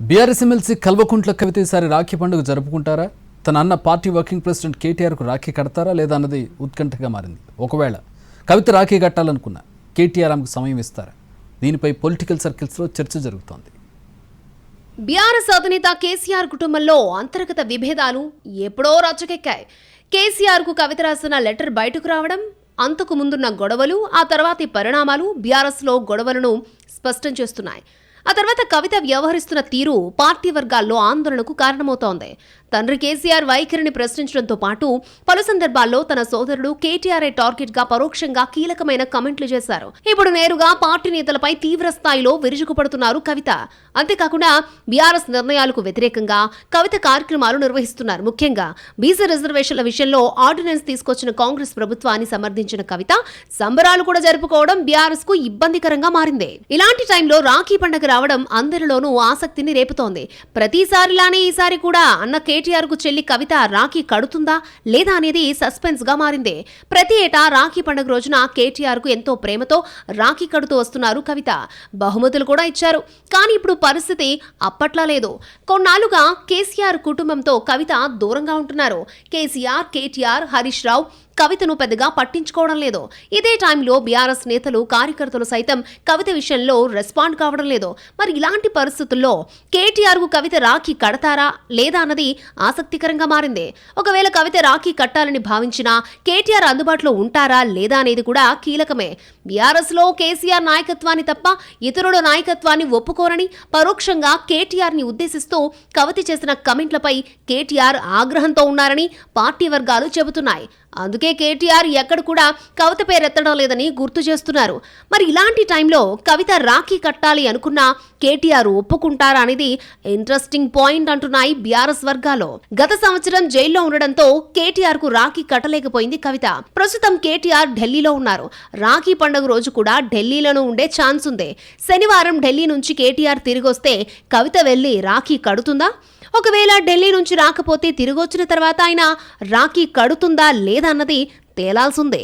BRS MLC Kalvakuntla Kavitha ఈసారి రాఖీ పండుగ జరుపుకుంటారా? తన అన్న పార్టీ వర్కింగ్ ప్రెసిడెంట్ కేటీఆర్కు రాఖీ కడతారా లేదా అన్నది ఉత్కంఠగా మారింది. ఒకవేళ కవిత రాఖీ కట్టాలనుకున్న కేటీఆర్ ఆమెకు సమయం ఇస్తారా? దీనిపై పొలిటికల్ సర్కిల్స్లో చర్చ జరుగుతోంది. బీఆర్ఎస్ అధినేత కేసీఆర్ కుటుంబంలో అంతర్గత విభేదాలు ఎప్పుడో రచ్చకెక్కాయి. కేసీఆర్కు కవిత రాసిన లెటర్ బయటకు రావడం, అంతకు ముందున్న గొడవలు, ఆ తర్వాతి పరిణామాలు బీఆర్ఎస్లో గొడవలను స్పష్టం చేస్తున్నాయి. ఆ తర్వాత కవిత వ్యవహరిస్తున్న తీరు పార్టీ వర్గాల్లో ఆందోళనకు కారణమవుతోంది. తండ్రి కేసీఆర్ వైఖరిని ప్రశ్నించడంతో పాటు పలు సందర్భాల్లో తన సోదరుడు కేటీఆర్ టార్గెట్ గా పరోక్షంగా కీలకమైన కమెంట్లు చేశారు. ఇప్పుడు నేరుగా పార్టీ నేతలపై తీవ్ర స్థాయిలో విరుచుకుపడుతున్నారు కవిత. అంతేకాకుండా బీఆర్ఎస్ నిర్ణయాలకు వ్యతిరేకంగా కవిత కార్యక్రమాలు నిర్వహిస్తున్నారు. ముఖ్యంగా బీసీ రిజర్వేషన్ల విషయంలో ఆర్డినెన్స్ తీసుకొచ్చిన కాంగ్రెస్ ప్రభుత్వాన్ని సమర్థించిన కవిత సంబరాలు కూడా జరుపుకోవడం బీఆర్ఎస్ కు ఇబ్బందికరంగా మారింది. ఇలాంటి టైంలో రాఖీ పండుగ రావడం అందరిలోనూ ఆసక్తిని రేపుతోంది. ప్రతిసారిలానే ఈసారి కూడా అన్న కేటీఆర్ కు చెల్లి కవిత రాఖీ కడుతుందా లేదా అనేది సస్పెన్స్ గా మారింది. ప్రతి ఏటా రాఖీ పండుగ రోజున కేటీఆర్ కు ఎంతో ప్రేమతో రాఖీ కడుతూ వస్తున్నారు కవిత. బహుమతులు కూడా ఇచ్చారు. కానీ ఇప్పుడు పరిస్థితి అప్పట్లా లేదు. కొన్నాళ్లుగా కేసీఆర్ కుటుంబంతో కవిత దూరంగా ఉంటున్నారు. కేసీఆర్, కేటీఆర్, హరీష్ రావు కవితను పెద్దగా పట్టించుకోవడం లేదు. ఇదే టైంలో బీఆర్ఎస్ నేతలు, కార్యకర్తలు సైతం కవిత విషయంలో రెస్పాండ్ కావడం లేదు. మరి ఇలాంటి పరిస్థితుల్లో కేటీఆర్ కు కవిత రాఖీ కడతారా లేదా అన్నది ఆసక్తికరంగా మారింది. ఒకవేళ కవిత రాఖీ కట్టాలని భావించినా కేటీఆర్ అందుబాటులో ఉంటారా లేదా అనేది కూడా కీలకమే. బీఆర్ఎస్ లో కేసీఆర్ నాయకత్వాన్ని తప్ప ఇతరుల నాయకత్వాన్ని ఒప్పుకోరని పరోక్షంగా కేటీఆర్ ని ఉద్దేశిస్తూ కవిత చేసిన కమెంట్లపై కేటీఆర్ ఆగ్రహంతో ఉన్నారని పార్టీ వర్గాలు చెబుతున్నాయి. అందుకే కేటీఆర్ ఎక్కడ కూడా కవిత పేరెత్తడం లేదని గుర్తు చేస్తున్నారు. మరి ఇలాంటి టైంలో కవిత రాఖీ కట్టాలి అనుకున్నా కేటీఆర్ ఒప్పుకుంటారా అనేది ఇంట్రెస్టింగ్ పాయింట్ అంటున్నాయి బీఆర్ఎస్ వర్గాలు. గత సంవత్సరం జైల్లో ఉండడంతో కేటీఆర్ కు రాఖీ కట్టలేకపోయింది కవిత. ప్రస్తుతం కేటీఆర్ ఢిల్లీలో ఉన్నారు. రాఖీ పండుగ రోజు కూడా ఢిల్లీలోనూ ఉండే ఛాన్స్ ఉంది. శనివారం ఢిల్లీ నుంచి కేటీఆర్ తిరిగొస్తే కవిత వెళ్లి రాఖీ కడుతుందా? ఒకవేళ ఢిల్లీ నుంచి రాకపోతే తిరిగొచ్చిన తర్వాత ఆయన రాఖీ కడుతుందా లేదా అన్నది తేలాల్సిందే.